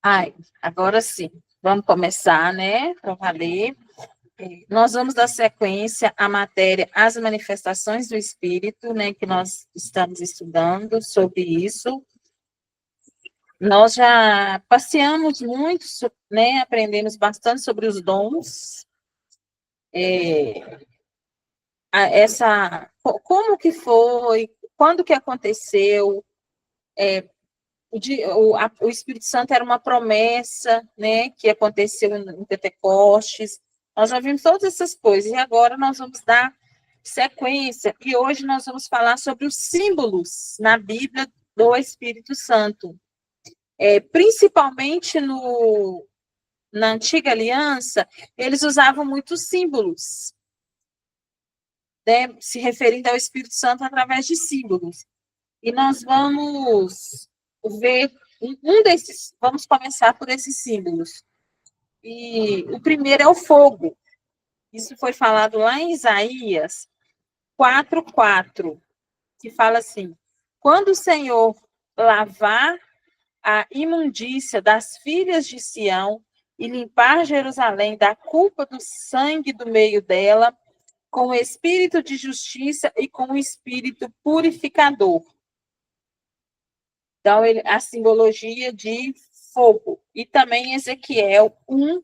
Ai, agora sim. Vamos começar, né? Para valer. Nós vamos dar sequência à matéria As Manifestações do Espírito, né? Que nós estamos estudando sobre isso. Nós já passeamos muito, né? Aprendemos bastante sobre os dons. Como que foi, quando que aconteceu, o Espírito Santo era uma promessa, né, que aconteceu em Pentecostes. Nós já vimos todas essas coisas, e agora nós vamos dar sequência, e hoje nós vamos falar sobre os símbolos na Bíblia do Espírito Santo. Principalmente na Antiga Aliança, eles usavam muitos símbolos, né, se referindo ao Espírito Santo através de símbolos. E nós vamos ver um desses, vamos começar por esses símbolos. E o primeiro é o fogo. Isso foi falado lá em Isaías 4:4, que fala assim: quando o Senhor lavar a imundícia das filhas de Sião e limpar Jerusalém da culpa do sangue do meio dela, com o espírito de justiça e com o espírito purificador. Então, a simbologia de fogo. E também Ezequiel 1,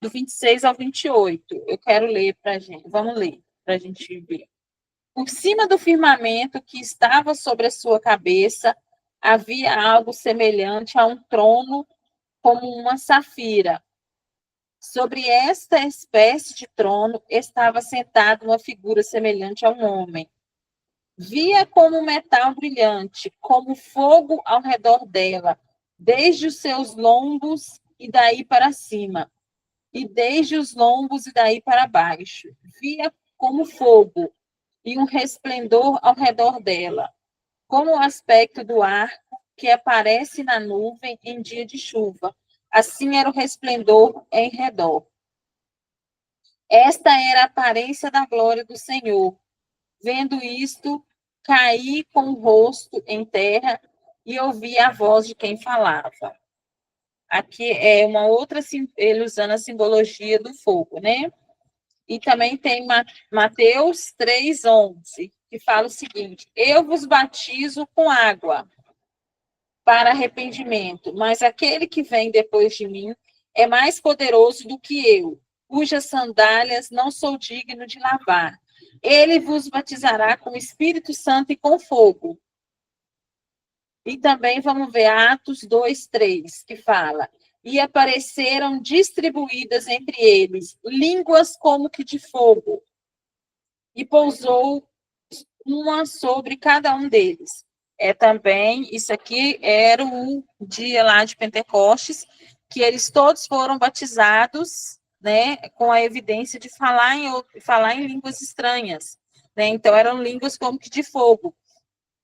do 26 ao 28. Eu quero ler para a gente. Vamos ler, para a gente ver. Por cima do firmamento que estava sobre a sua cabeça, havia algo semelhante a um trono, como uma safira. Sobre esta espécie de trono estava sentada uma figura semelhante a um homem. Via como metal brilhante, como fogo ao redor dela, desde os seus lombos e daí para cima, e desde os lombos e daí para baixo. Via como fogo e um resplendor ao redor dela, como o aspecto do arco que aparece na nuvem em dia de chuva. Assim era o resplendor em redor. Esta era a aparência da glória do Senhor. Vendo isto, caí com o rosto em terra e ouvi a voz de quem falava. Aqui é uma outra, ele usando a simbologia do fogo, né? E também tem Mateus 3:11, que fala o seguinte: eu vos batizo com água para arrependimento, mas aquele que vem depois de mim é mais poderoso do que eu, cujas sandálias não sou digno de lavar. Ele vos batizará com o Espírito Santo e com fogo. E também vamos ver Atos 2:3, que fala: e apareceram distribuídas entre eles línguas como que de fogo, e pousou uma sobre cada um deles. Também, isso aqui era o dia lá de Pentecostes, que eles todos foram batizados, né, com a evidência de falar em línguas estranhas, né? Então eram línguas como que de fogo.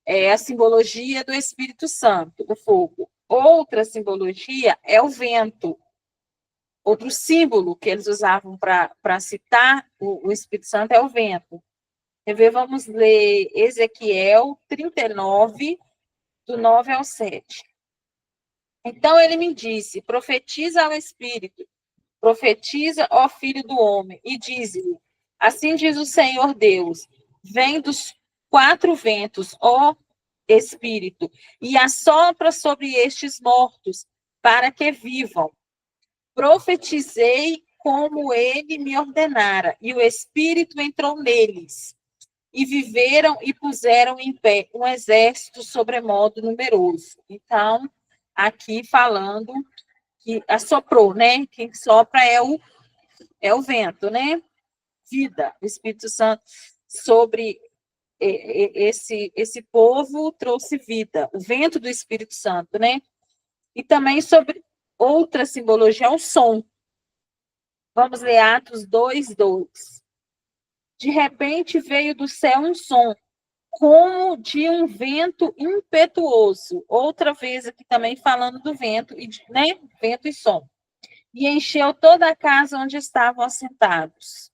A simbologia do Espírito Santo, o fogo. Outra simbologia é o vento. Outro símbolo que eles usavam para citar o Espírito Santo é o vento. Vamos ler Ezequiel 39, do 9 ao 7. Então ele me disse: profetiza ao Espírito, profetiza, ó filho do homem, e diz-lhe: assim diz o Senhor Deus: vem dos quatro ventos, ó Espírito, e assopra sobre estes mortos, para que vivam. Profetizei como ele me ordenara, e o Espírito entrou neles. E viveram e puseram em pé um exército sobremodo numeroso. Então, aqui falando que assoprou, né? Quem sopra é o vento, né? Vida, o Espírito Santo sobre esse povo trouxe vida, o vento do Espírito Santo, né? E também sobre outra simbologia, o som. Vamos ler Atos 2:2. De repente veio do céu um som, como de um vento impetuoso. Outra vez aqui também falando do vento, né? Vento e som. E encheu toda a casa onde estavam assentados.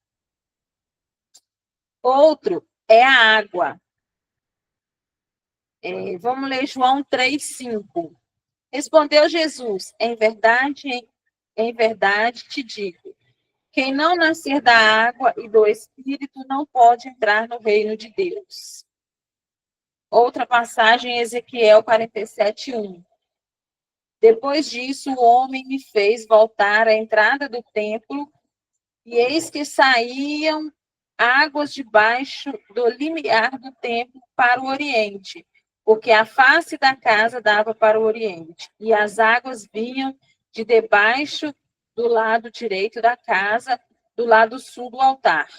Outro é a água. Vamos ler João 3:5. Respondeu Jesus: em verdade te digo, quem não nascer da água e do Espírito não pode entrar no reino de Deus. Outra passagem, Ezequiel 47:1. Depois disso, o homem me fez voltar à entrada do templo, e eis que saíam águas debaixo do limiar do templo para o oriente, porque a face da casa dava para o oriente, e as águas vinham de debaixo do lado direito da casa, do lado sul do altar,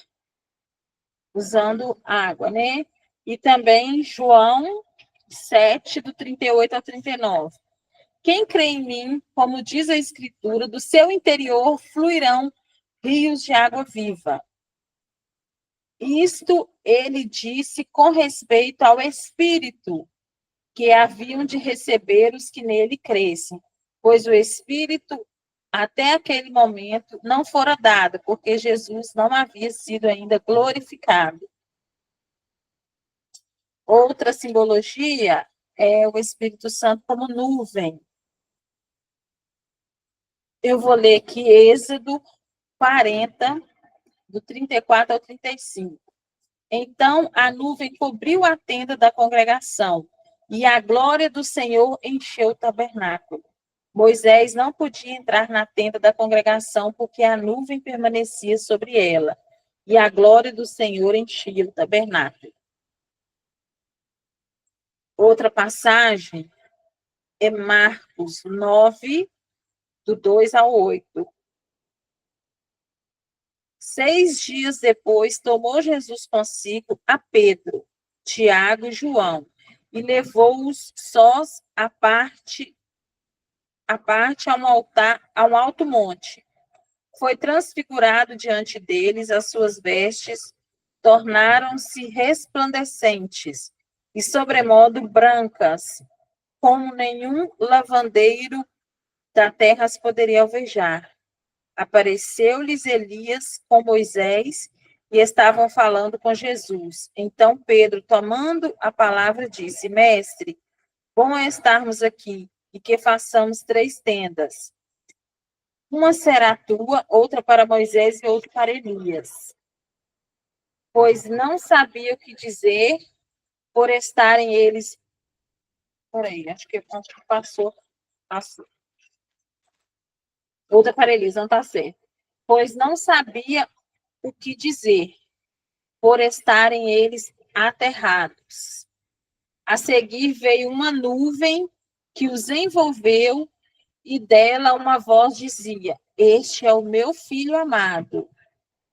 usando água, né? E também João 7, do 38 ao 39. Quem crê em mim, como diz a Escritura, do seu interior fluirão rios de água viva. Isto ele disse com respeito ao Espírito que haviam de receber os que nele crescem, pois o Espírito, até aquele momento, não fora dado, porque Jesus não havia sido ainda glorificado. Outra simbologia é o Espírito Santo como nuvem. Eu vou ler aqui Êxodo 40, do 34 ao 35. Então a nuvem cobriu a tenda da congregação, e a glória do Senhor encheu o tabernáculo. Moisés não podia entrar na tenda da congregação, porque a nuvem permanecia sobre ela, e a glória do Senhor enchia o tabernáculo. Outra passagem é Marcos 9, do 2 ao 8. 6 dias depois, tomou Jesus consigo a Pedro, Tiago e João, e levou-os sós à parte a um alto monte. Foi transfigurado diante deles, as suas vestes tornaram-se resplandecentes e sobremodo brancas, como nenhum lavandeiro da terra as poderia alvejar. Apareceu-lhes Elias com Moisés e estavam falando com Jesus. Então Pedro, tomando a palavra, disse: Mestre, bom é estarmos aqui e que façamos 3 tendas. Uma será tua, outra para Moisés e outra para Elias. Pois não sabia o que dizer por estarem eles. Peraí, acho que passou. Outra para Elias, não está certo. Pois não sabia o que dizer por estarem eles aterrados. A seguir veio uma nuvem que os envolveu e dela uma voz dizia: Este é o meu filho amado,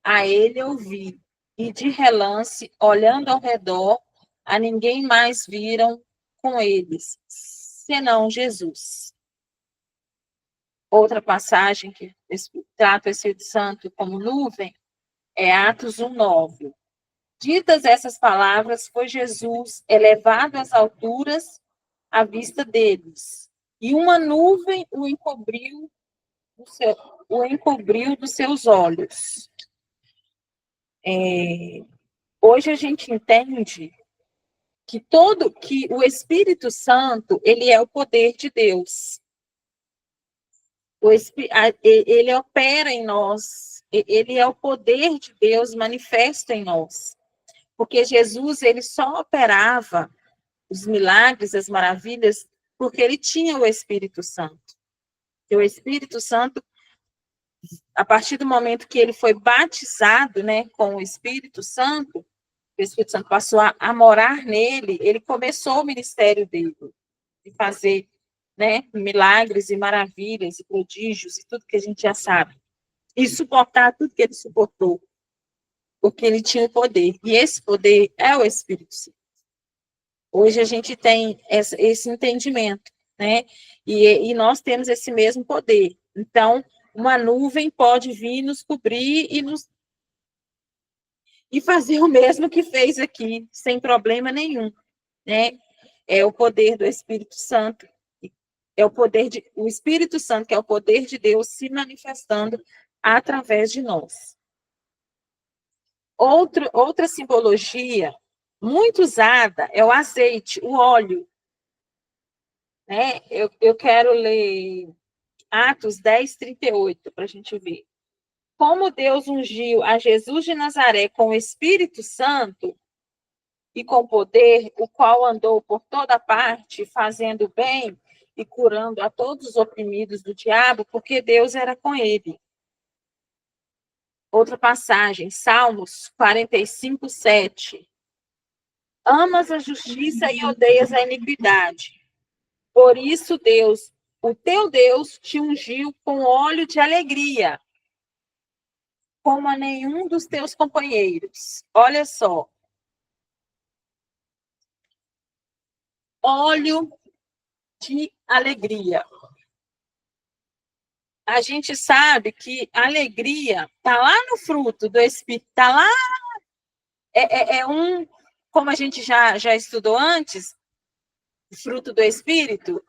a ele ouvi. E de relance, olhando ao redor, a ninguém mais viram com eles, senão Jesus. Outra passagem que trata o Espírito Santo como nuvem é Atos 1:9. Ditas essas palavras, foi Jesus elevado às alturas à vista deles, e uma nuvem o encobriu dos seus olhos. Hoje a gente entende que o Espírito Santo, ele é o poder de Deus. Ele opera em nós, ele é o poder de Deus manifesto em nós. Porque Jesus, ele só operava os milagres, as maravilhas, porque ele tinha o Espírito Santo. E o Espírito Santo, a partir do momento que ele foi batizado, né, com o Espírito Santo passou a morar nele, ele começou o ministério dele, de fazer, né, milagres e maravilhas e prodígios e tudo que a gente já sabe. E suportar tudo que ele suportou, porque ele tinha o poder. E esse poder é o Espírito Santo. Hoje a gente tem esse entendimento, né? E nós temos esse mesmo poder. Então, uma nuvem pode vir nos cobrir e fazer o mesmo que fez aqui, sem problema nenhum, né? É o poder do Espírito Santo. É o Espírito Santo, que é o poder de Deus se manifestando através de nós. Outra simbologia muito usada é o azeite, o óleo. né? Eu quero ler Atos 10, 38, para a gente ver. Como Deus ungiu a Jesus de Nazaré com o Espírito Santo e com poder, o qual andou por toda parte, fazendo bem e curando a todos os oprimidos do diabo, porque Deus era com ele. Outra passagem, Salmos 45, 7. Amas a justiça e odeias a iniquidade. Por isso, Deus, o teu Deus, te ungiu com óleo de alegria, como a nenhum dos teus companheiros. Olha só. Óleo de alegria. A gente sabe que a alegria está lá no fruto do Espírito, está lá, como a gente já estudou antes, o fruto do Espírito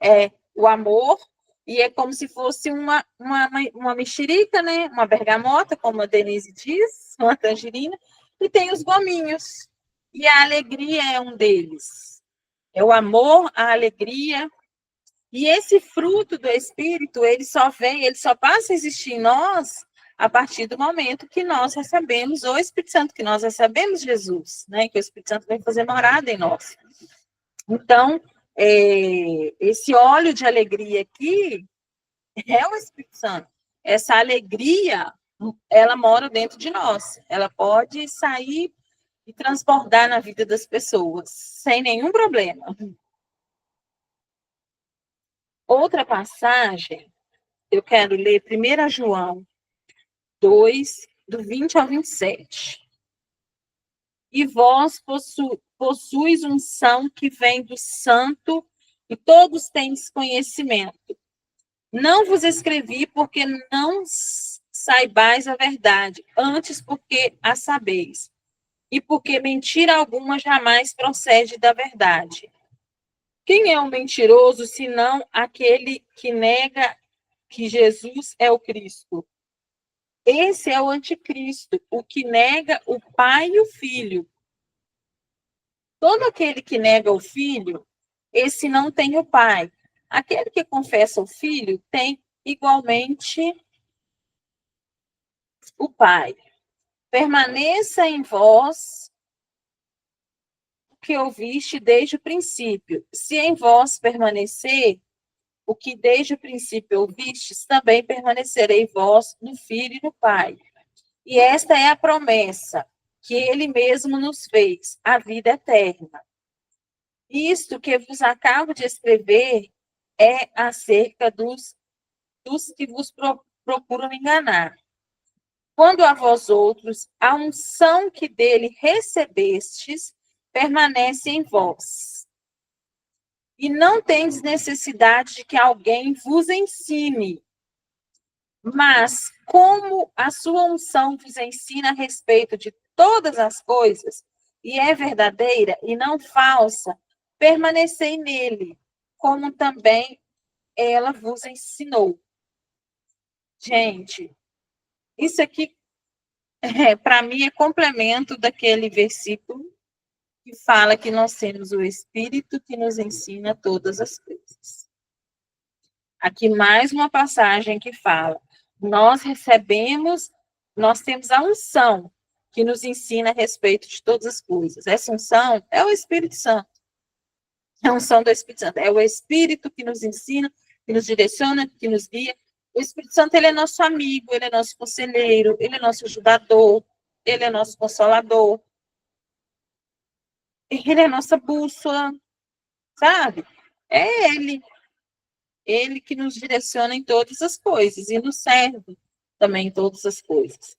é o amor, e é como se fosse uma mexerica, né? Uma bergamota, como a Denise diz, uma tangerina, e tem os gominhos. E a alegria é um deles. É o amor, a alegria. E esse fruto do Espírito, ele só vem, ele só passa a existir em nós a partir do momento que nós recebemos o Espírito Santo, que nós recebemos Jesus, né? Que o Espírito Santo vem fazer morada em nós. Então, esse óleo de alegria aqui é o Espírito Santo. Essa alegria, ela mora dentro de nós. Ela pode sair e transbordar na vida das pessoas, sem nenhum problema. Outra passagem, eu quero ler 1 João 2, do 20 ao 27. E vós possuis unção que vem do Santo, e todos têm conhecimento. Não vos escrevi porque não saibais a verdade, antes porque a sabeis, e porque mentira alguma jamais procede da verdade. Quem é o mentiroso, senão aquele que nega que Jesus é o Cristo? Esse é o anticristo, o que nega o Pai e o Filho. Todo aquele que nega o Filho, esse não tem o Pai. Aquele que confessa o Filho tem igualmente o Pai. Permaneça em vós o que ouviste desde o princípio. Se em vós permanecer o que desde o princípio ouvistes, também permanecerei vós no Filho e no Pai. E esta é a promessa que ele mesmo nos fez, a vida eterna. Isto que vos acabo de escrever é acerca dos que vos procuram enganar. Quando a vós outros, a unção que dele recebestes permanece em vós. E não tendes necessidade de que alguém vos ensine. Mas, como a sua unção vos ensina a respeito de todas as coisas, e é verdadeira e não falsa, permanecei nele, como também ela vos ensinou. Gente, isso aqui, para mim, é complemento daquele versículo que fala que nós temos o Espírito que nos ensina todas as coisas. Aqui mais uma passagem que fala, nós temos a unção que nos ensina a respeito de todas as coisas. Essa unção é o Espírito Santo. É a unção do Espírito Santo. É o Espírito que nos ensina, que nos direciona, que nos guia. O Espírito Santo, ele é nosso amigo, ele é nosso conselheiro, ele é nosso ajudador, ele é nosso consolador. Ele é nossa bússola, sabe? É ele que nos direciona em todas as coisas e nos serve também em todas as coisas.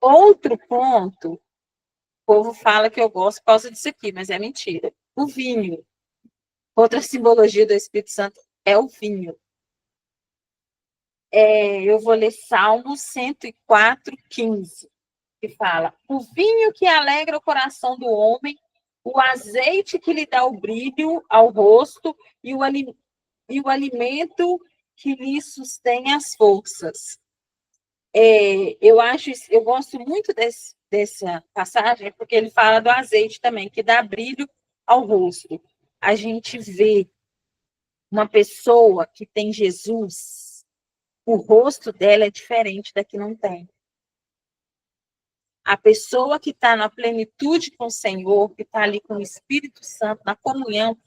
Outro ponto, o povo fala que eu gosto por causa disso aqui, mas é mentira. O vinho. Outra simbologia do Espírito Santo é o vinho. Eu vou ler Salmo 104, 15, que fala: o vinho que alegra o coração do homem, o azeite que lhe dá o brilho ao rosto e o alimento que lhe sustém as forças. Eu gosto muito dessa passagem, porque ele fala do azeite também, que dá brilho ao rosto. a gente vê uma pessoa que tem Jesus, o rosto dela é diferente da que não tem. A pessoa que está na plenitude com o Senhor, que está ali com o Espírito Santo, na comunhão,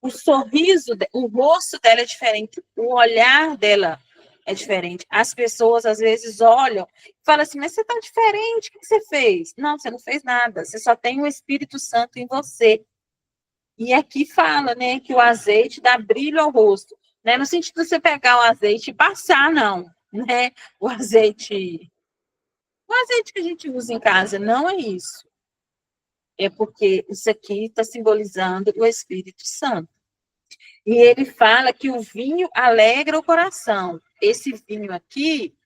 o sorriso, o rosto dela é diferente, o olhar dela é diferente. As pessoas, às vezes, olham e falam assim, mas você está diferente, o que você fez? Não, você não fez nada, você só tem o Espírito Santo em você. E aqui fala, né, que o azeite dá brilho ao rosto. Não é no sentido de você pegar o azeite e passar, não. Né? O azeite que a gente usa em casa, não é isso. É porque isso aqui está simbolizando o Espírito Santo. E ele fala que o vinho alegra o coração. Esse vinho aqui,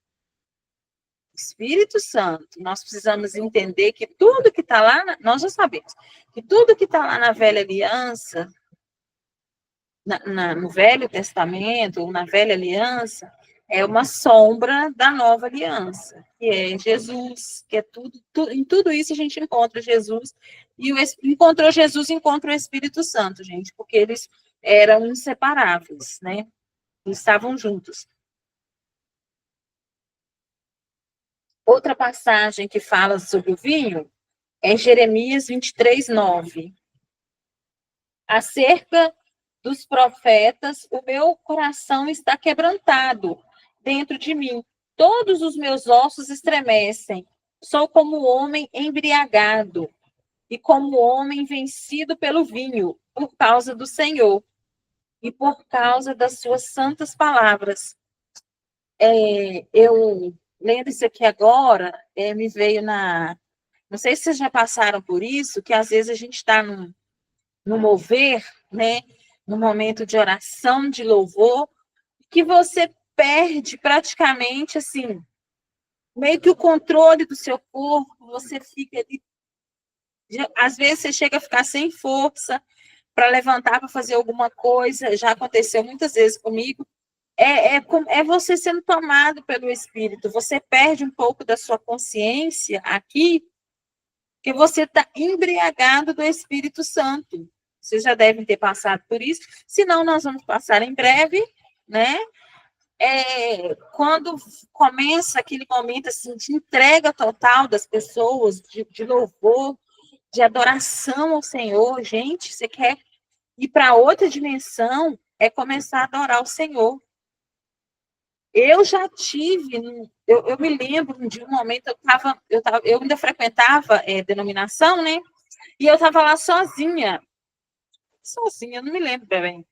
Espírito Santo, nós precisamos entender que tudo que está lá, nós já sabemos, que tudo que está lá na velha aliança, no Velho Testamento, ou na Velha Aliança, é uma sombra da nova aliança, que é Jesus, que é em tudo isso a gente encontra Jesus, e encontrou Jesus, encontra o Espírito Santo, gente, porque eles eram inseparáveis, né? Eles estavam juntos. Outra passagem que fala sobre o vinho é Jeremias 23:9. Acerca dos profetas, o meu coração está quebrantado dentro de mim. Todos os meus ossos estremecem. Sou como homem embriagado e como homem vencido pelo vinho, por causa do Senhor e por causa das suas santas palavras. Eu, lendo isso aqui agora, me veio na... Não sei se vocês já passaram por isso, que às vezes a gente está no mover, né? No momento de oração, de louvor, que você perde praticamente, assim, meio que o controle do seu corpo, você fica ali, às vezes você chega a ficar sem força para levantar, para fazer alguma coisa, já aconteceu muitas vezes comigo, é você sendo tomado pelo Espírito, você perde um pouco da sua consciência aqui, que você está embriagado do Espírito Santo. Vocês já devem ter passado por isso, senão nós vamos passar em breve, né? Quando começa aquele momento assim, de entrega total das pessoas, de louvor, de adoração ao Senhor, gente, você quer ir para outra dimensão, é começar a adorar o Senhor. Eu já tive, eu me lembro de um momento, eu ainda frequentava denominação, né? E eu estava lá sozinha, não me lembro bem.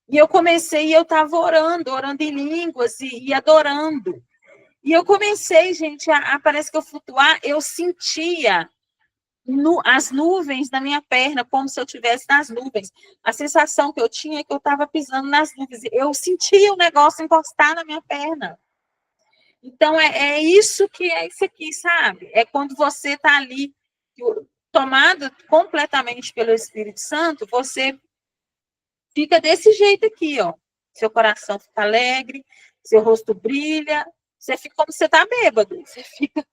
E eu comecei, e eu estava orando em línguas e adorando. E eu comecei, gente, parece que eu flutuar, eu sentia as nuvens na minha perna, como se eu estivesse nas nuvens. A sensação que eu tinha é que eu estava pisando nas nuvens. Eu sentia o negócio encostar na minha perna. Então, é isso que é isso aqui, sabe? É quando você está ali, tomado completamente pelo Espírito Santo, você fica desse jeito aqui, ó. Seu coração fica alegre, seu rosto brilha, você fica como você está bêbado. Você fica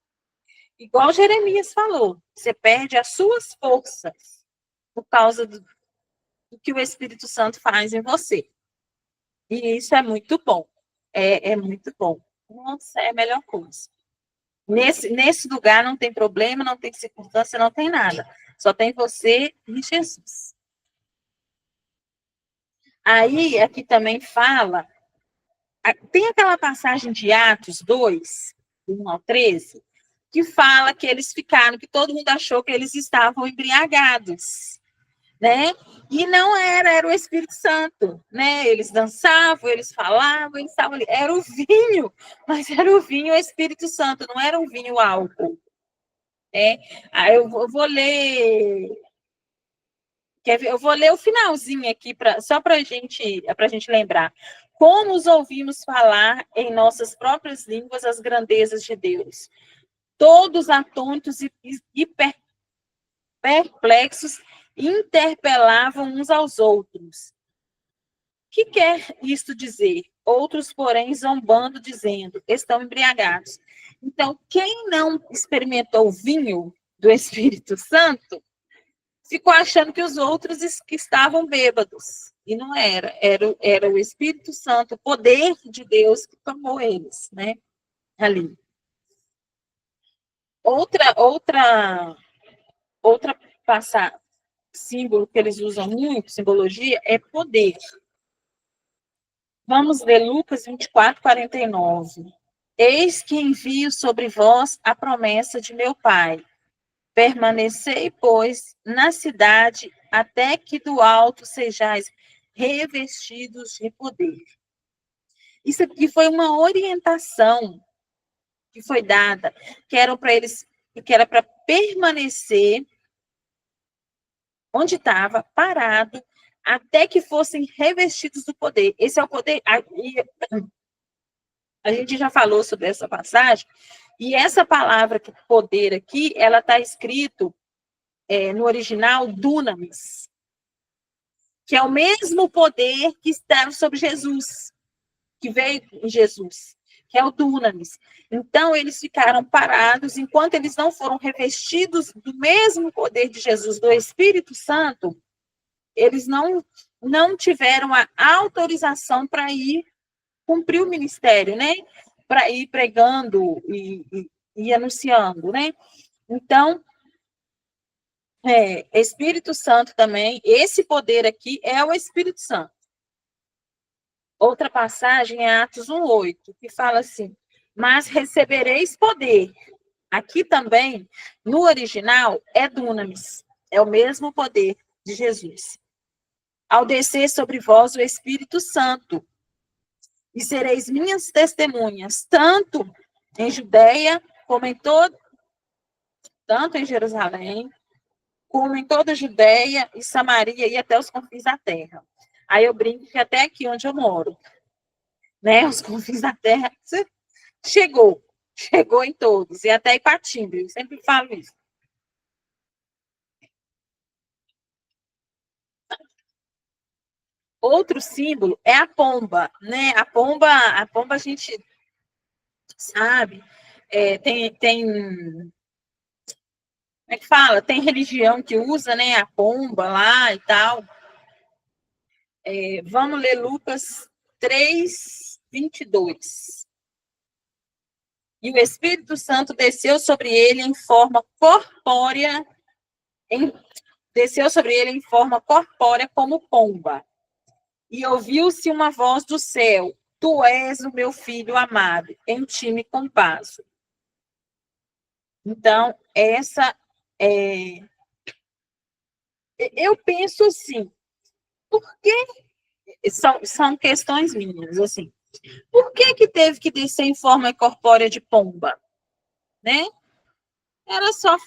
igual Jeremias falou, você perde as suas forças por causa do que o Espírito Santo faz em você. E isso é muito bom. É muito bom. Nossa, é a melhor coisa. Nesse lugar não tem problema, não tem circunstância, não tem nada. Só tem você e Jesus. Aí, aqui também fala, tem aquela passagem de Atos 2, 1 ao 13, que fala que eles ficaram, que todo mundo achou que eles estavam embriagados, né? E não era o Espírito Santo, né? Eles dançavam, eles falavam, eles estavam ali. Era o vinho, mas era o vinho o Espírito Santo, não era um vinho álcool. Né? Aí eu vou ler. Quer ver? Eu vou ler o finalzinho aqui, só para a gente lembrar. Como os ouvimos falar em nossas próprias línguas as grandezas de Deus. Todos atônitos e perplexos interpelavam uns aos outros. O que quer isto dizer? Outros, porém, zombando, dizendo, estão embriagados. Então, quem não experimentou o vinho do Espírito Santo ficou achando que os outros que estavam bêbados. E não era. Era o Espírito Santo, o poder de Deus que tomou eles, né? Ali. Outra passar símbolo que eles usam muito, simbologia, é poder. Vamos ler Lucas 24, 49. Eis que envio sobre vós a promessa de meu Pai. Permanecei, pois, na cidade, até que do alto sejais revestidos de poder. Isso aqui foi uma orientação que foi dada, que era para eles, que era para permanecer onde estava, parado, até que fossem revestidos do poder. Esse é o poder. A gente já falou sobre essa passagem, e essa palavra poder aqui, ela está escrito no original dunamis, que é o mesmo poder que estava sobre Jesus, que veio em Jesus, que é o dunamis. Então, eles ficaram parados, enquanto eles não foram revestidos do mesmo poder de Jesus, do Espírito Santo, eles não tiveram a autorização para ir cumprir o ministério, né? Para ir pregando e anunciando, né? Então, Espírito Santo também, esse poder aqui é o Espírito Santo. Outra passagem é Atos 1:8, que fala assim: mas recebereis poder. Aqui também, no original, é dunamis, é o mesmo poder de Jesus. Ao descer sobre vós o Espírito Santo, e sereis minhas testemunhas, tanto em Judeia, como em tanto em Jerusalém, como em toda a Judeia e Samaria e até os confins da terra. Aí eu brinco que até aqui onde eu moro, né, os confins da terra, chegou em todos, e até Ipatinga, eu sempre falo isso. Outro símbolo é a pomba, né? A pomba a gente sabe, como é que fala? Tem religião que usa, né, a pomba lá e tal. Vamos ler Lucas 3:22. E o Espírito Santo desceu sobre ele em forma corpórea, desceu sobre ele em forma corpórea como pomba. E ouviu-se uma voz do céu: Tu és o meu filho amado, em ti me compasso. Então, eu penso assim, por que são questões minhas, assim. Por que teve que descer em forma corpórea de pomba, né? Era só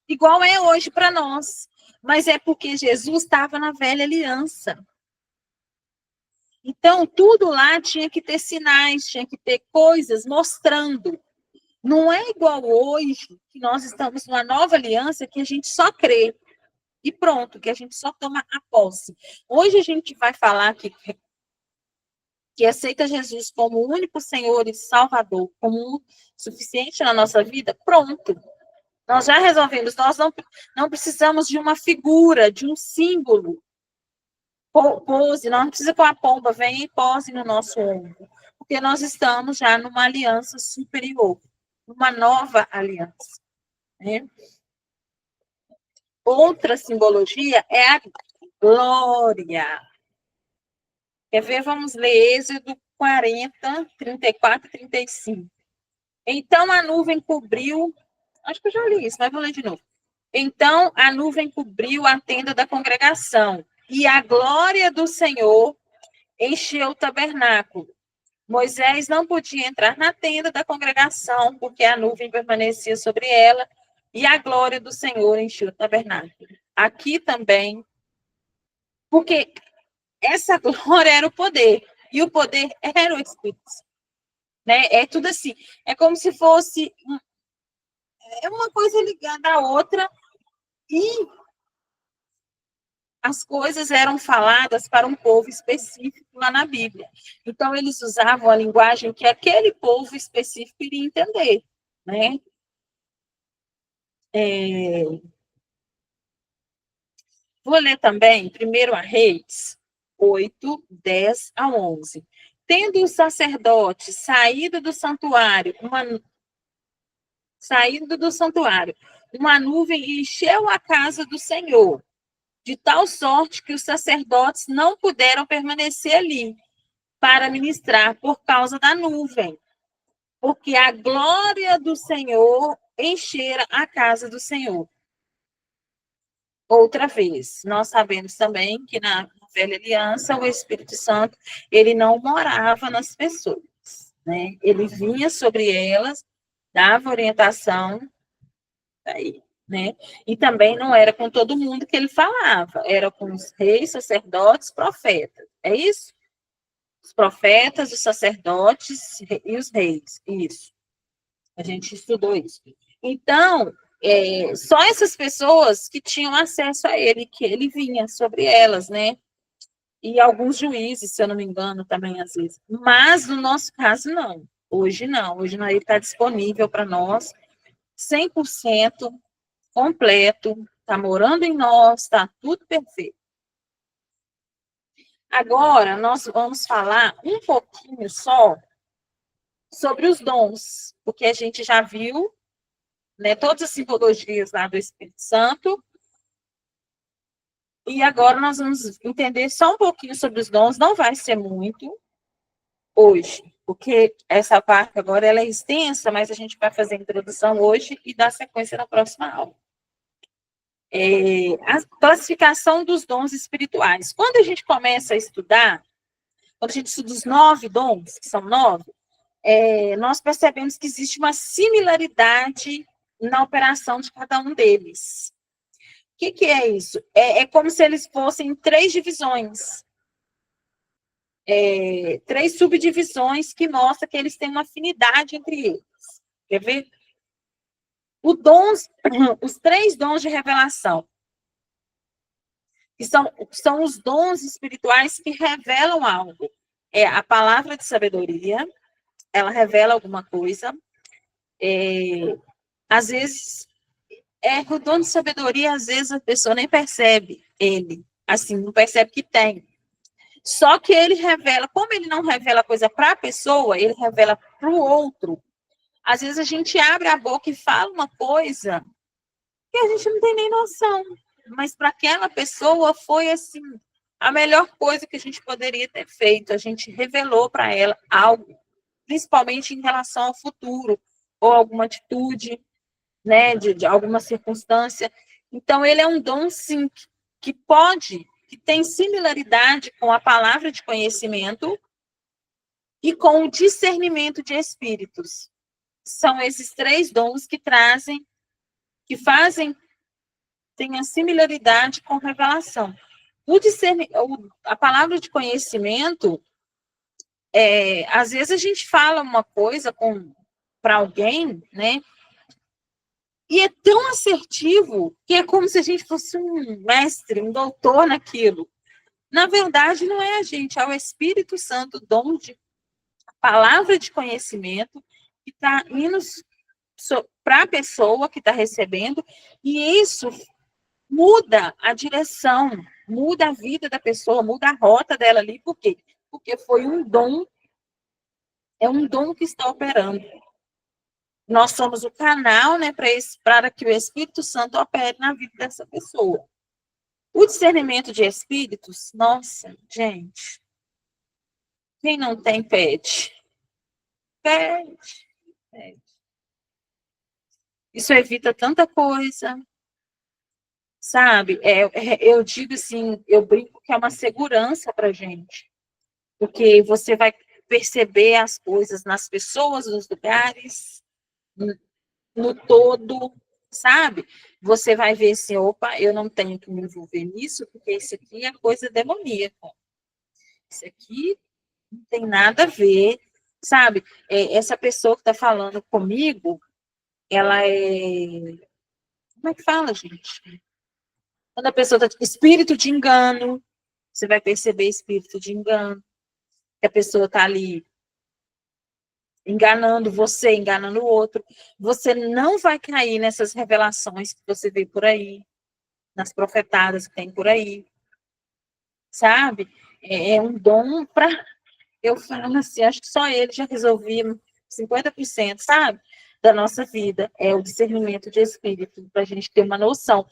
igual é hoje para nós, mas é porque Jesus estava na velha aliança. Então, tudo lá tinha que ter sinais, tinha que ter coisas mostrando. Não é igual hoje, que nós estamos numa nova aliança, que a gente só crê e pronto, que a gente só toma a posse. Hoje a gente vai falar que aceita Jesus como o único Senhor e Salvador, como suficiente na nossa vida, pronto. Nós já resolvemos, nós não precisamos de uma figura, de um símbolo. Pose, não precisa que a pomba venha e pose no nosso ombro, porque nós estamos já numa aliança superior, uma nova aliança. Né? Outra simbologia é a glória. Quer ver? Vamos ler Êxodo 40, 34 e 35. Então a nuvem cobriu, acho que eu já li isso, mas vou ler de novo. Então a nuvem cobriu a tenda da congregação, e a glória do Senhor encheu o tabernáculo. Moisés não podia entrar na tenda da congregação, porque a nuvem permanecia sobre ela, e a glória do Senhor encheu o tabernáculo. Aqui também, porque essa glória era o poder, e o poder era o Espírito. Né? É tudo assim, é como se fosse uma coisa ligada à outra, e as coisas eram faladas para um povo específico lá na Bíblia. Então, eles usavam a linguagem que aquele povo específico iria entender, né? Vou ler também 1 Reis 8, 10 a 11. Tendo os sacerdotes saído do santuário, uma nuvem encheu a casa do Senhor, de tal sorte que os sacerdotes não puderam permanecer ali para ministrar por causa da nuvem, porque a glória do Senhor enchera a casa do Senhor. Outra vez, nós sabemos também que na velha aliança o Espírito Santo, ele não morava nas pessoas, né? Ele vinha sobre elas, dava orientação, aí, né? E também não era com todo mundo que ele falava, era com os reis, sacerdotes, profetas. É isso? Os profetas, os sacerdotes e os reis. Isso. A gente estudou isso. Então, só essas pessoas que tinham acesso a ele, que ele vinha sobre elas, né? E alguns juízes, se eu não me engano, também às vezes. Mas no nosso caso, não. Hoje não. Hoje não, ele está disponível para nós 100% completo, está morando em nós, está tudo perfeito. Agora, nós vamos falar um pouquinho só sobre os dons, porque a gente já viu, né, todas as simbologias lá do Espírito Santo, e agora nós vamos entender só um pouquinho sobre os dons, não vai ser muito hoje, porque essa parte agora ela é extensa, mas a gente vai fazer a introdução hoje e dar sequência na próxima aula. A classificação dos dons espirituais. Quando a gente começa a estudar, quando a gente estuda os 9 dons, que são 9, nós percebemos que existe uma similaridade na operação de cada um deles. O que é isso? É como se eles fossem 3 divisões, 3 subdivisões que mostram que eles têm uma afinidade entre eles. Quer ver? Os 3 dons de revelação, que são os dons espirituais que revelam algo. É a palavra de sabedoria, ela revela alguma coisa. Às vezes, o dom de sabedoria, às vezes a pessoa nem percebe ele, assim, não percebe que tem. Só que ele revela, como ele não revela coisa para a pessoa, ele revela para o outro. Às vezes a gente abre a boca e fala uma coisa que a gente não tem nem noção. Mas para aquela pessoa foi assim, a melhor coisa que a gente poderia ter feito. A gente revelou para ela algo, principalmente em relação ao futuro, ou alguma atitude, né, de alguma circunstância. Então, ele é um dom, sim, que tem similaridade com a palavra de conhecimento e com o discernimento de espíritos. São esses 3 dons que fazem, tem a similaridade com revelação. A palavra de conhecimento, às vezes a gente fala uma coisa para alguém, né? E é tão assertivo que é como se a gente fosse um mestre, um doutor naquilo. Na verdade, não é a gente, é o Espírito Santo, dom de palavra de conhecimento, que está indo para a pessoa que está recebendo, e isso muda a direção, muda a vida da pessoa, muda a rota dela ali. Por quê? Porque foi um dom, é um dom que está operando. Nós somos o canal, né, para que o Espírito Santo opere na vida dessa pessoa. O discernimento de espíritos, nossa, gente, quem não tem, pede. Pede, pede. Isso evita tanta coisa, sabe? Eu digo assim, eu brinco que é uma segurança para a gente, porque você vai perceber as coisas nas pessoas, nos lugares, no todo, sabe? Você vai ver assim, opa, eu não tenho que me envolver nisso, porque isso aqui é coisa demoníaca. Isso aqui não tem nada a ver, sabe? Essa pessoa que está falando comigo, ela é... Como é que fala, gente? Quando a pessoa está... Espírito de engano, você vai perceber espírito de engano, que a pessoa está ali enganando você, enganando o outro. Você não vai cair nessas revelações que você vê por aí. nas profetadas que tem por aí, sabe? É um dom para. Eu falo assim, acho que só ele já resolvia 50%, sabe? Da nossa vida. É o discernimento de espírito, para a gente ter uma noção.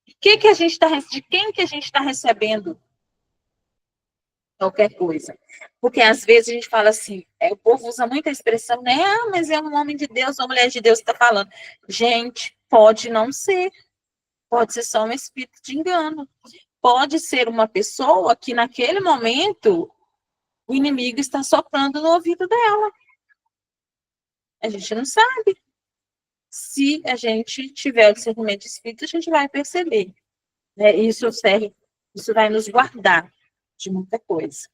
De quem que a gente está recebendo qualquer coisa? Porque às vezes a gente fala assim, o povo usa muita expressão, né? Ah, mas é um homem de Deus, uma mulher de Deus que está falando. Gente, pode não ser. Pode ser só um espírito de engano. Pode ser uma pessoa que naquele momento o inimigo está soprando no ouvido dela. A gente não sabe. Se a gente tiver o discernimento de espírito, a gente vai perceber. Né? Isso vai nos guardar de muita coisa.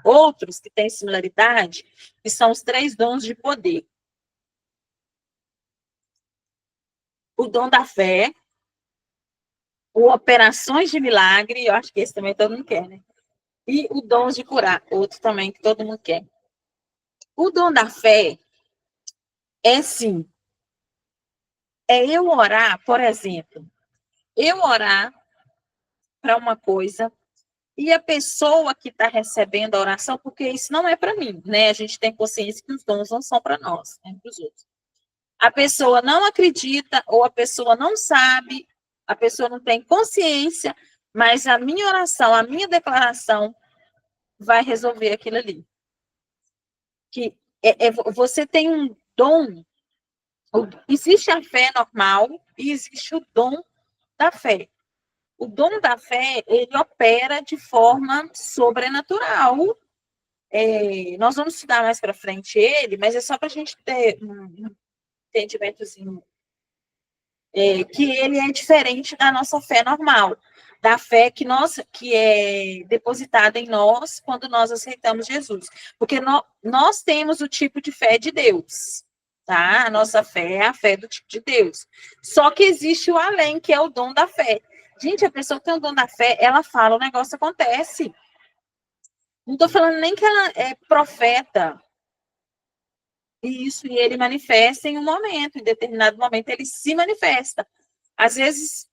Outros que têm similaridade, que são os 3 dons de poder. O dom da fé, o operações de milagre, eu acho que esse também todo mundo quer, né? E o dom de curar, outro também que todo mundo quer. O dom da fé é sim, é eu orar, por exemplo, eu orar para uma coisa e a pessoa que está recebendo a oração, porque isso não é para mim, né? A gente tem consciência que os dons não são para nós, né? Para os outros. A pessoa não acredita, ou a pessoa não sabe, a pessoa não tem consciência, mas a minha oração, a minha declaração vai resolver aquilo ali. Que você tem um dom, existe a fé normal e existe o dom da fé. O dom da fé, ele opera de forma sobrenatural. Nós vamos estudar mais para frente ele, mas é só para a gente ter um entendimentozinho, que ele é diferente da nossa fé normal, da fé que é depositada em nós quando nós aceitamos Jesus. Porque nós temos o tipo de fé de Deus, tá? A nossa fé é a fé do tipo de Deus. Só que existe o além, que é o dom da fé. Gente, a pessoa que tem o dom da fé, ela fala, o negócio acontece. Não estou falando nem que ela é profeta. Isso, e ele manifesta em um momento, em determinado momento, ele se manifesta. Às vezes,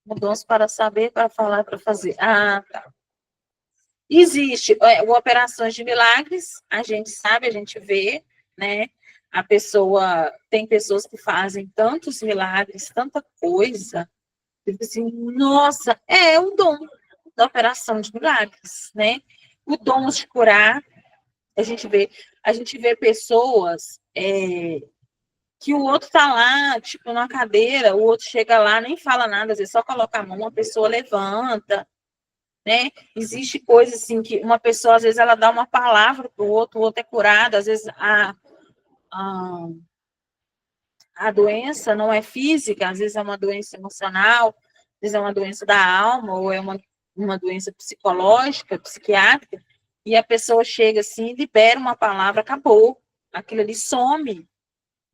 mudou-se para saber, para falar, para fazer. Ah, tá. Existe operações de milagres, a gente sabe, a gente vê, né? Tem pessoas que fazem tantos milagres, tanta coisa, tipo assim, nossa, é o dom da operação de milagres, né? O dom de curar, a gente vê, pessoas que o outro tá lá, tipo, numa cadeira, o outro chega lá, nem fala nada, às vezes só coloca a mão, a pessoa levanta, né? Existe coisa assim que uma pessoa, às vezes, ela dá uma palavra para o outro é curado, às vezes a, a doença não é física, às vezes é uma doença emocional, às vezes é uma doença da alma, ou é uma doença psicológica, psiquiátrica, e a pessoa chega assim, libera uma palavra, acabou, aquilo ali some,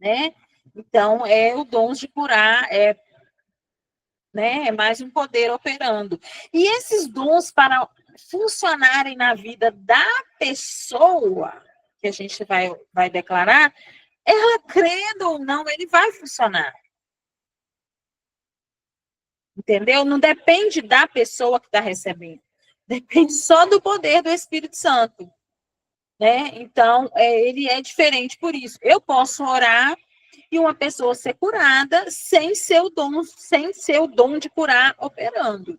né? Então, é o dom de curar, né? É mais um poder operando. E esses dons, para funcionarem na vida da pessoa que a gente vai declarar, ela crendo ou não, ele vai funcionar. Entendeu? Não depende da pessoa que está recebendo. Depende só do poder do Espírito Santo. Né? Então, ele é diferente por isso. Eu posso orar e uma pessoa ser curada sem ser o dom de curar operando.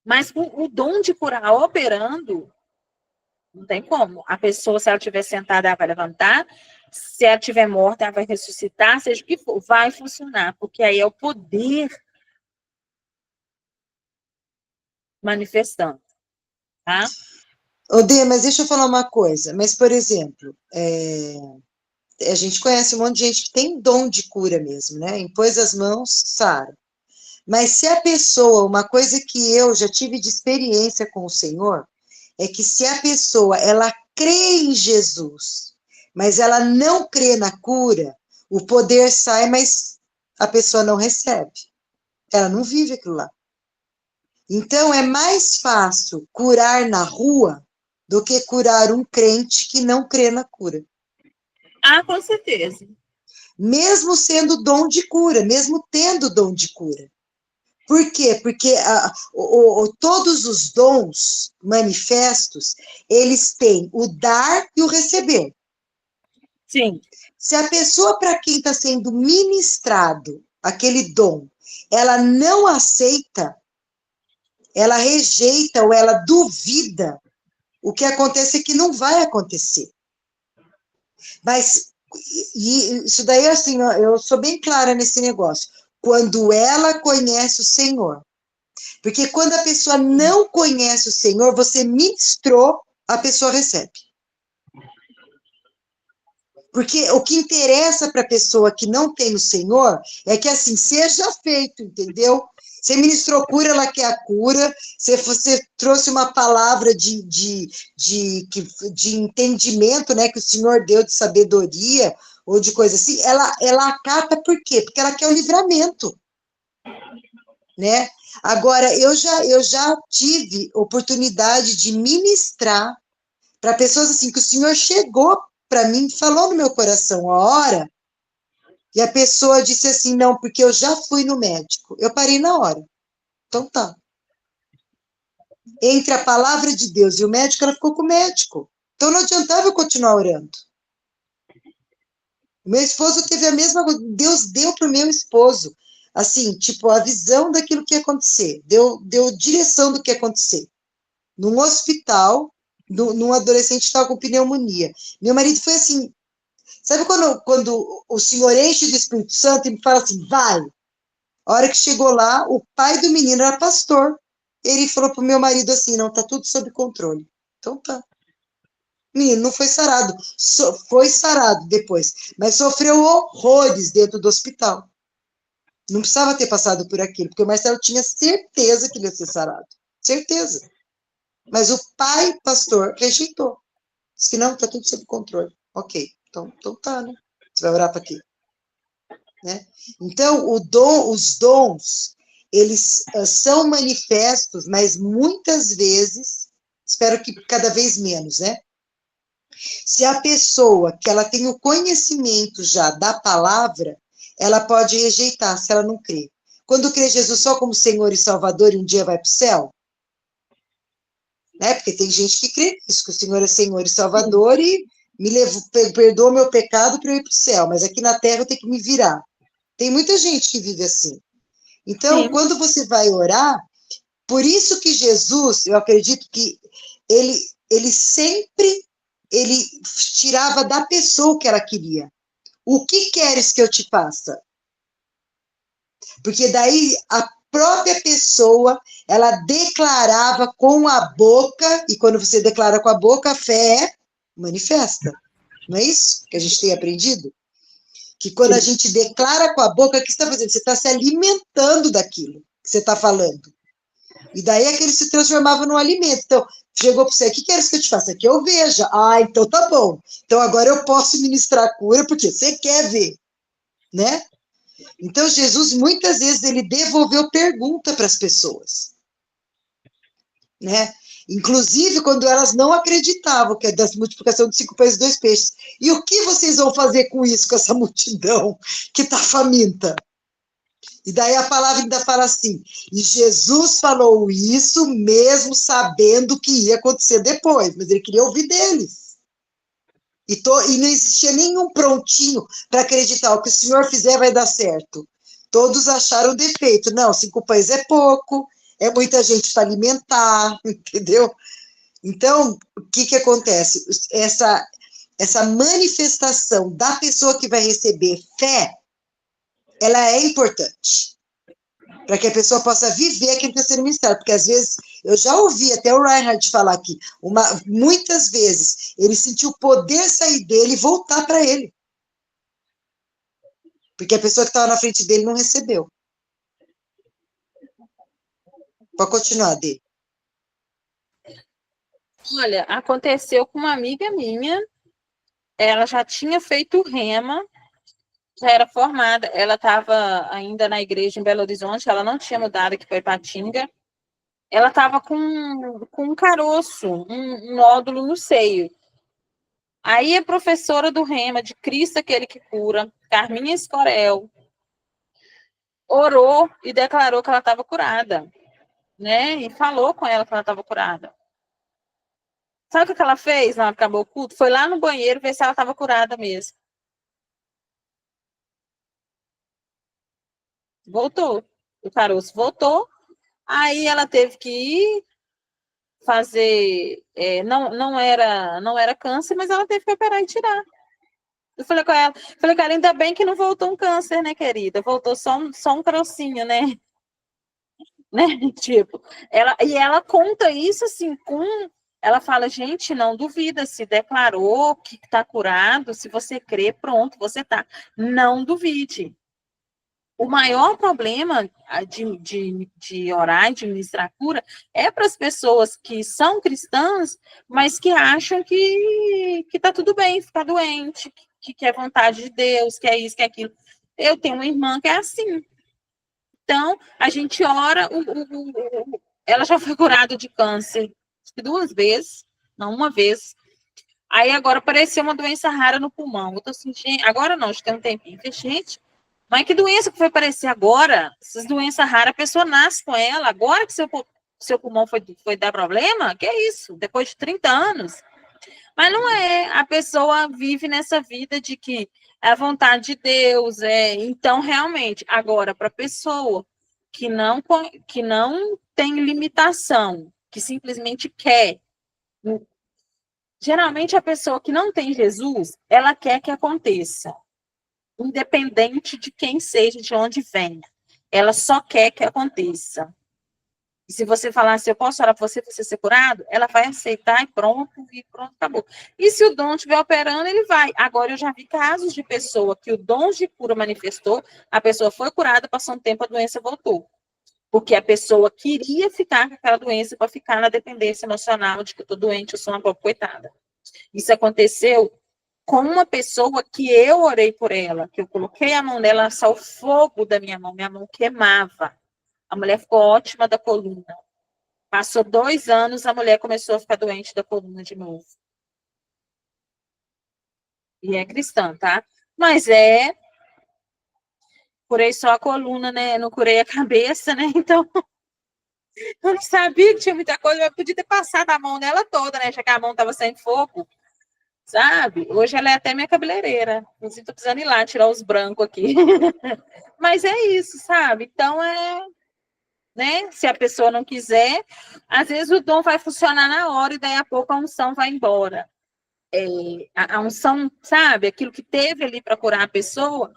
Mas o dom de curar operando, não tem como. A pessoa, se ela estiver sentada, ela vai levantar. Se ela estiver morta, ela vai ressuscitar, seja o que for, vai funcionar, porque aí é o poder manifestando, tá? Dê, mas deixa eu falar uma coisa. Mas, por exemplo, a gente conhece um monte de gente que tem dom de cura mesmo, né? Impôs as mãos, sara. Mas se a pessoa, uma coisa que eu já tive de experiência com o Senhor, é que se a pessoa, ela crê em Jesus, mas ela não crê na cura, o poder sai, mas a pessoa não recebe. Ela não vive aquilo lá. Então, é mais fácil curar na rua do que curar um crente que não crê na cura. Ah, com certeza. Mesmo sendo dom de cura, mesmo tendo dom de cura. Por quê? Porque todos os dons manifestos, eles têm o dar e o receber. Sim. Se a pessoa para quem está sendo ministrado aquele dom, ela não aceita, ela rejeita ou ela duvida, o que acontece é que não vai acontecer. Mas isso daí, assim, eu sou bem clara nesse negócio. Quando ela conhece o Senhor. Porque quando a pessoa não conhece o Senhor, você ministrou, a pessoa recebe. Porque o que interessa para a pessoa que não tem o Senhor é que, assim, seja feito, entendeu? Você ministrou cura, ela quer a cura. Você trouxe uma palavra de entendimento, né, que o Senhor deu de sabedoria ou de coisa assim. Ela acata por quê? Porque ela quer o livramento, né? Agora, eu já tive oportunidade de ministrar para pessoas assim, que o Senhor chegou para mim, falou no meu coração a hora, e a pessoa disse assim, não, porque eu já fui no médico. Eu parei na hora. Então tá. Entre a palavra de Deus e o médico, ela ficou com o médico. Então não adiantava eu continuar orando. Meu esposo teve a mesma coisa. Deus deu para o meu esposo, assim, tipo, a visão daquilo que ia acontecer. Deu direção do que ia acontecer. Num hospital, num adolescente que estava com pneumonia. Meu marido foi assim, sabe quando o Senhor enche do Espírito Santo e me fala assim, vai? A hora que chegou lá, o pai do menino era pastor. Ele falou pro meu marido assim, não, tá tudo sob controle. Então tá. O menino não foi sarado. Foi sarado depois, mas sofreu horrores dentro do hospital. Não precisava ter passado por aquilo, porque o Marcelo tinha certeza que ele ia ser sarado. Certeza. Mas o pai, pastor, rejeitou. Disse que não, tá tudo sob controle. Ok, então tá, né? Você vai orar para quê? Né? Então, os dons, eles são manifestos, mas muitas vezes, espero que cada vez menos, né? Se a pessoa que ela tem o conhecimento já da palavra, ela pode rejeitar se ela não crê. Quando crê Jesus só como Senhor e Salvador e um dia vai para o céu, né? Porque tem gente que crê nisso, que o Senhor é Senhor e Salvador e me levou, perdoa o meu pecado para eu ir para o céu, mas aqui na terra eu tenho que me virar. Tem muita gente que vive assim. Então, Sim. quando você vai orar, por isso que Jesus, eu acredito que ele sempre ele tirava da pessoa o que ela queria. O que queres que eu te faça? Porque daí a própria pessoa, ela declarava com a boca, e quando você declara com a boca, a fé é manifesta. Não é isso que a gente tem aprendido? Que quando a gente declara com a boca, o que você está fazendo? Você está se alimentando daquilo que você está falando. E daí aquele se transformava num alimento. Então, chegou para você, o que queres que eu te faça? Que eu veja. Ah, então tá bom. Então agora eu posso ministrar a cura, porque você quer ver, né? Então, Jesus, muitas vezes, ele devolveu pergunta para as pessoas, né? Inclusive, quando elas não acreditavam que é da multiplicação de 5 pães e 2 peixes. E o que vocês vão fazer com isso, com essa multidão que está faminta? E daí a palavra ainda fala assim, e Jesus falou isso mesmo sabendo o que ia acontecer depois, mas ele queria ouvir deles. E não existia nenhum prontinho para acreditar, o que o Senhor fizer vai dar certo. Todos acharam defeito. Não, 5 pães é pouco, é muita gente para alimentar, entendeu? Então, o que acontece? Essa manifestação da pessoa que vai receber fé, ela é importante, para que a pessoa possa viver aquilo que está sendo ministrado, porque às vezes, eu já ouvi até o Reinhard falar aqui, muitas vezes, ele sentiu o poder sair dele e voltar para ele, porque a pessoa que estava na frente dele não recebeu. Pode continuar, Dê. Olha, aconteceu com uma amiga minha, ela já tinha feito rema, já era formada, ela estava ainda na igreja em Belo Horizonte, ela não tinha mudado aqui para Ipatinga, ela estava com um caroço, um nódulo no seio. Aí a professora do Rema, de Cristo Aquele que Cura, Carminha Escorel, orou e declarou que ela estava curada, né? E falou com ela que ela estava curada. Sabe o que ela fez na hora que acabou o culto? Foi lá no banheiro ver se ela estava curada mesmo. Voltou. O caroço voltou. Aí ela teve que ir fazer. Não era câncer, mas ela teve que operar e tirar. Eu falei com ela, cara, ainda bem que não voltou um câncer, né, querida? Voltou só um carocinho, né? Né? Tipo, ela conta isso assim, ela fala, gente, não duvida, se declarou que está curado, se você crê, pronto, você tá. Não duvide. O maior problema de orar e de ministrar cura é para as pessoas que são cristãs, mas que acham que tá tudo bem ficar doente, que é vontade de Deus, que é isso, que é aquilo. Eu tenho uma irmã que é assim. Então, a gente ora, ela já foi curada de câncer 2 vezes, não uma vez. Aí agora apareceu uma doença rara no pulmão. Eu tô sentindo, agora não, já tem um tempinho. Falei, gente, mas que doença que foi aparecer agora? Essas doenças raras, a pessoa nasce com ela. Agora que seu pulmão foi dar problema? Que é isso? Depois de 30 anos? Mas não é. A pessoa vive nessa vida de que é a vontade de Deus. Então, realmente, agora, para a pessoa que não tem limitação, que simplesmente quer. Geralmente, a pessoa que não tem Jesus, ela quer que aconteça, independente de quem seja, de onde venha. Ela só quer que aconteça. E se você falar assim, eu posso orar para você ser curado, ela vai aceitar e pronto, acabou. E se o dom estiver operando, ele vai. Agora, eu já vi casos de pessoa que o dom de cura manifestou, a pessoa foi curada, passou um tempo, a doença voltou. Porque a pessoa queria ficar com aquela doença para ficar na dependência emocional de que eu estou doente, eu sou uma pobre coitada. Isso aconteceu com uma pessoa que eu orei por ela, que eu coloquei a mão nela, saiu fogo da minha mão queimava. A mulher ficou ótima da coluna. Passou 2 anos, a mulher começou a ficar doente da coluna de novo. E é cristã, tá? Mas curei só a coluna, né? Não curei a cabeça, né? Então, eu não sabia que tinha muita coisa, eu podia ter passado a mão nela toda, né? Já que a mão estava sem fogo, sabe? Hoje ela é até minha cabeleireira. Inclusive, tô precisando ir lá tirar os brancos aqui. Mas é isso, sabe? Então, né? Se a pessoa não quiser, às vezes o dom vai funcionar na hora e daí a pouco a unção vai embora. A unção, sabe? Aquilo que teve ali para curar a pessoa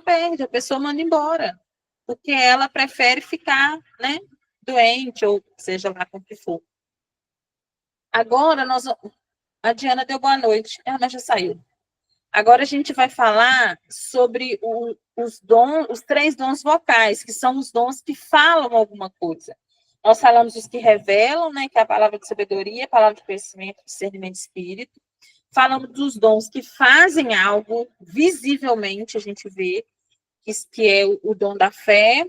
perde, a pessoa manda embora. Porque ela prefere ficar, né? Doente, ou seja lá com o que for. Agora, a Diana deu boa noite. Ela já saiu. Agora a gente vai falar sobre os 3 dons vocais, que são os dons que falam alguma coisa. Nós falamos os que revelam, né, que é a palavra de sabedoria, a palavra de conhecimento, discernimento de espírito. Falamos dos dons que fazem algo visivelmente, a gente vê, que é o dom da fé,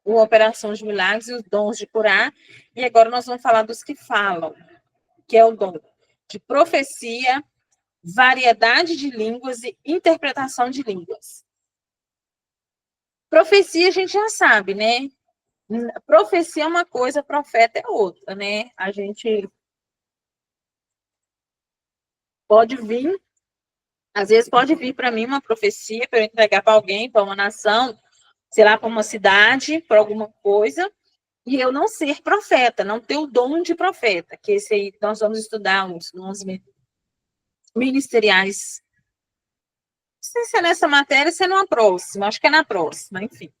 a operação de milagres e os dons de curar. E agora nós vamos falar dos que falam, que é o dom de profecia, variedade de línguas e interpretação de línguas. Profecia a gente já sabe, né? Profecia é uma coisa, profeta é outra, né? A gente pode vir, às vezes pode vir para mim uma profecia para eu entregar para alguém, para uma nação, sei lá, para uma cidade, para alguma coisa, e eu não ser profeta, não ter o dom de profeta, que esse aí nós vamos estudar uns ministeriais. Não sei se é nessa matéria, se é numa próxima, acho que é na próxima, enfim.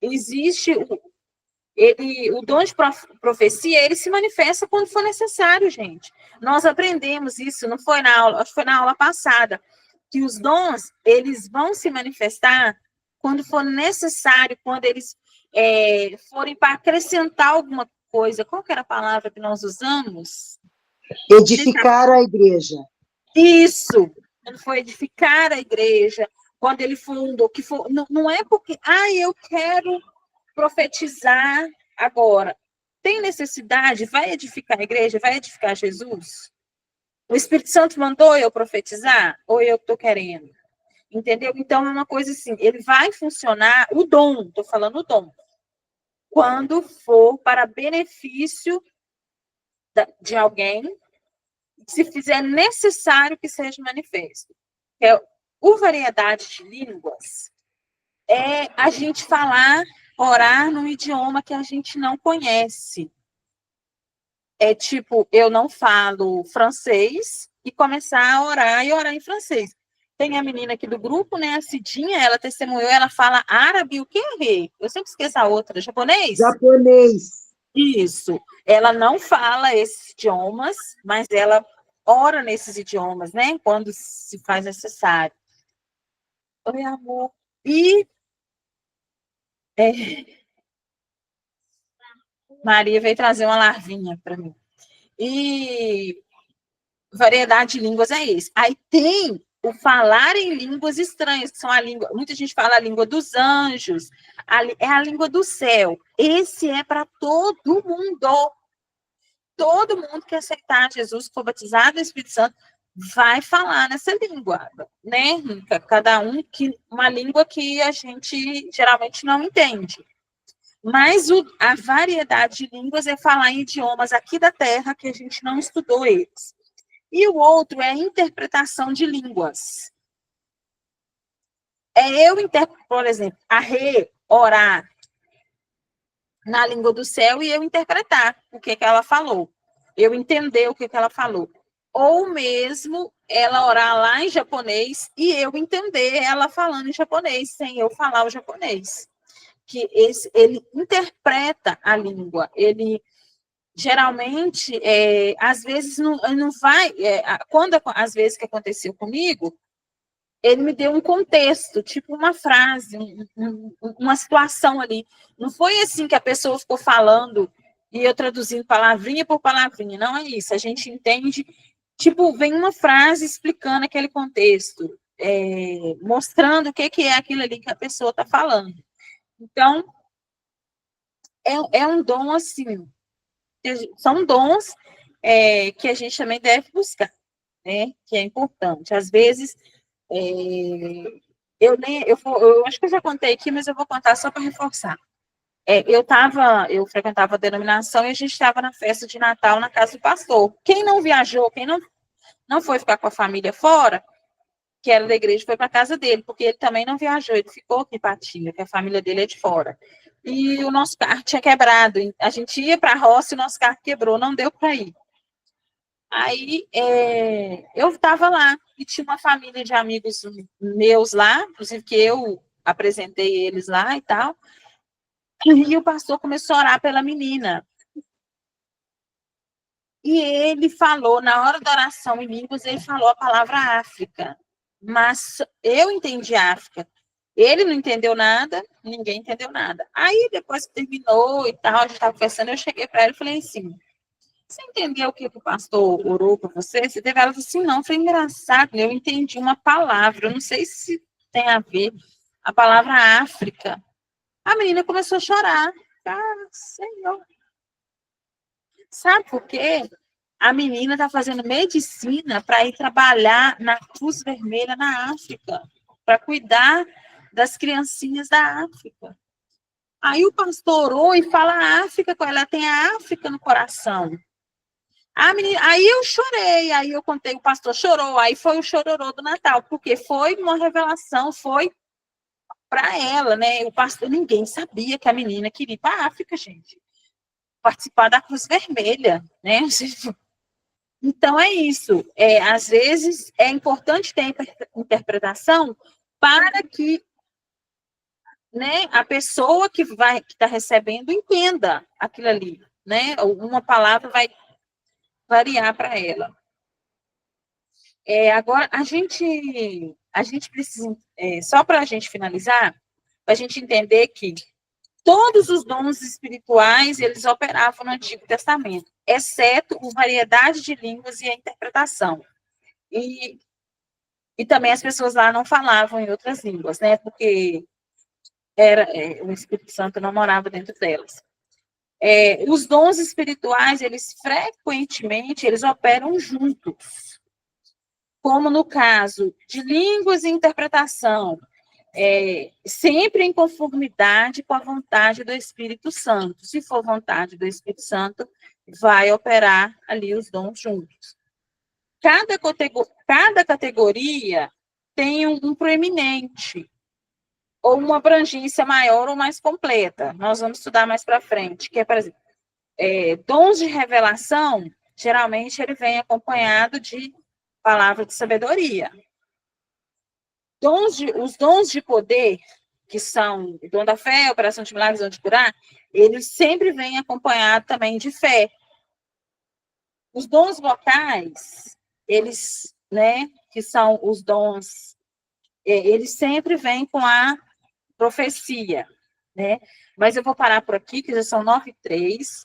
Existe o dom de profecia, ele se manifesta quando for necessário, gente. Nós aprendemos isso, não foi na aula, acho que foi na aula passada, que os dons, eles vão se manifestar quando for necessário, quando eles forem para acrescentar alguma coisa. Qual que era a palavra que nós usamos? Edificar a igreja. Isso, quando for edificar a igreja, quando ele fundou, que não é porque, eu quero profetizar agora. Tem necessidade? Vai edificar a igreja? Vai edificar Jesus? O Espírito Santo mandou eu profetizar? Ou eu estou querendo? Entendeu? Então, é uma coisa assim, ele vai funcionar, o dom, estou falando o dom, quando for para benefício de alguém, se fizer necessário que seja manifesto. O variedade de línguas é a gente falar, orar num idioma que a gente não conhece. É tipo, eu não falo francês e começar a orar e orar em francês. Tem a menina aqui do grupo, né, a Cidinha, ela testemunhou, ela fala árabe, o que é rei? Eu sempre esqueço a outra, japonês? Japonês. Isso. Ela não fala esses idiomas, mas ela ora nesses idiomas, né, quando se faz necessário. Oi, amor. E Maria veio trazer uma larvinha para mim. E variedade de línguas é esse. Aí tem o falar em línguas estranhas, que são a língua, muita gente fala a língua dos anjos, é a língua do céu. Esse é para todo mundo. Todo mundo que aceitar Jesus, que for batizado no Espírito Santo, vai falar nessa língua, né? Cada um que uma língua que a gente geralmente não entende. Mas a variedade de línguas é falar em idiomas aqui da Terra que a gente não estudou eles. E o outro é a interpretação de línguas. É eu interpretar, por exemplo, a Rê orar na língua do céu e eu interpretar o que ela falou. Eu entender o que ela falou. Ou mesmo ela orar lá em japonês e eu entender ela falando em japonês, sem eu falar o japonês. Que ele interpreta a língua, ele geralmente, às vezes, não vai. Quando às vezes que aconteceu comigo, ele me deu um contexto, tipo uma frase, uma situação ali. Não foi assim que a pessoa ficou falando e eu traduzindo palavrinha por palavrinha. Não é isso. A gente entende, tipo, vem uma frase explicando aquele contexto, mostrando o que é aquilo ali que a pessoa está falando. Então, é um dom assim. São dons que a gente também deve buscar, né? Que é importante. Às vezes, eu acho que eu já contei aqui, mas eu vou contar só para reforçar. Eu frequentava a denominação e a gente estava na festa de Natal na casa do pastor. Quem não viajou, quem não foi ficar com a família fora, que era da igreja, foi para a casa dele, porque ele também não viajou, ele ficou aqui em Patinga, que a família dele é de fora. E o nosso carro tinha quebrado. A gente ia para a roça e o nosso carro quebrou, não deu para ir. Aí eu estava lá e tinha uma família de amigos meus lá, inclusive que eu apresentei eles lá e tal. E o pastor começou a orar pela menina. E ele falou, na hora da oração em línguas, ele falou a palavra África. Mas eu entendi África. Ele não entendeu nada, ninguém entendeu nada. Aí, depois que terminou e tal, a gente estava conversando, eu cheguei para ele e falei assim, você entendeu o que o pastor orou para você? Você teve? Ela falou assim, não, foi engraçado, eu entendi uma palavra, eu não sei se tem a ver, a palavra África. A menina começou a chorar. Ah, Senhor. Sabe por quê? A menina está fazendo medicina para ir trabalhar na Cruz Vermelha na África, para cuidar das criancinhas da África. Aí o pastor orou e fala África com ela, ela tem a África no coração. A menina, aí eu chorei, aí eu contei, o pastor chorou, aí foi o chororô do Natal, porque foi uma revelação, foi para ela, né? O pastor, ninguém sabia que a menina queria ir para a África, gente. Participar da Cruz Vermelha, né? Então é isso. Às vezes é importante ter interpretação para que, né, a pessoa que está recebendo entenda aquilo ali, né? Uma palavra vai variar para ela. Agora, a gente precisa, só para a gente finalizar, para a gente entender que todos os dons espirituais, eles operavam no Antigo Testamento, exceto a variedade de línguas e a interpretação. E também as pessoas lá não falavam em outras línguas, né? Porque o Espírito Santo não morava dentro delas. Os dons espirituais, eles frequentemente, eles operam juntos. Como no caso de línguas e interpretação, sempre em conformidade com a vontade do Espírito Santo. Se for vontade do Espírito Santo, vai operar ali os dons juntos. Cada categoria tem um proeminente, ou uma abrangência maior ou mais completa. Nós vamos estudar mais para frente, que é, por exemplo, dons de revelação, geralmente ele vem acompanhado de palavra de sabedoria. Os dons de poder, que são o dom da fé, operação de milagres, dom de curar, eles sempre vêm acompanhado também de fé. Os dons vocais, eles, né, que são os dons, eles sempre vêm com a profecia, né? Mas eu vou parar por aqui, que já são 9h03.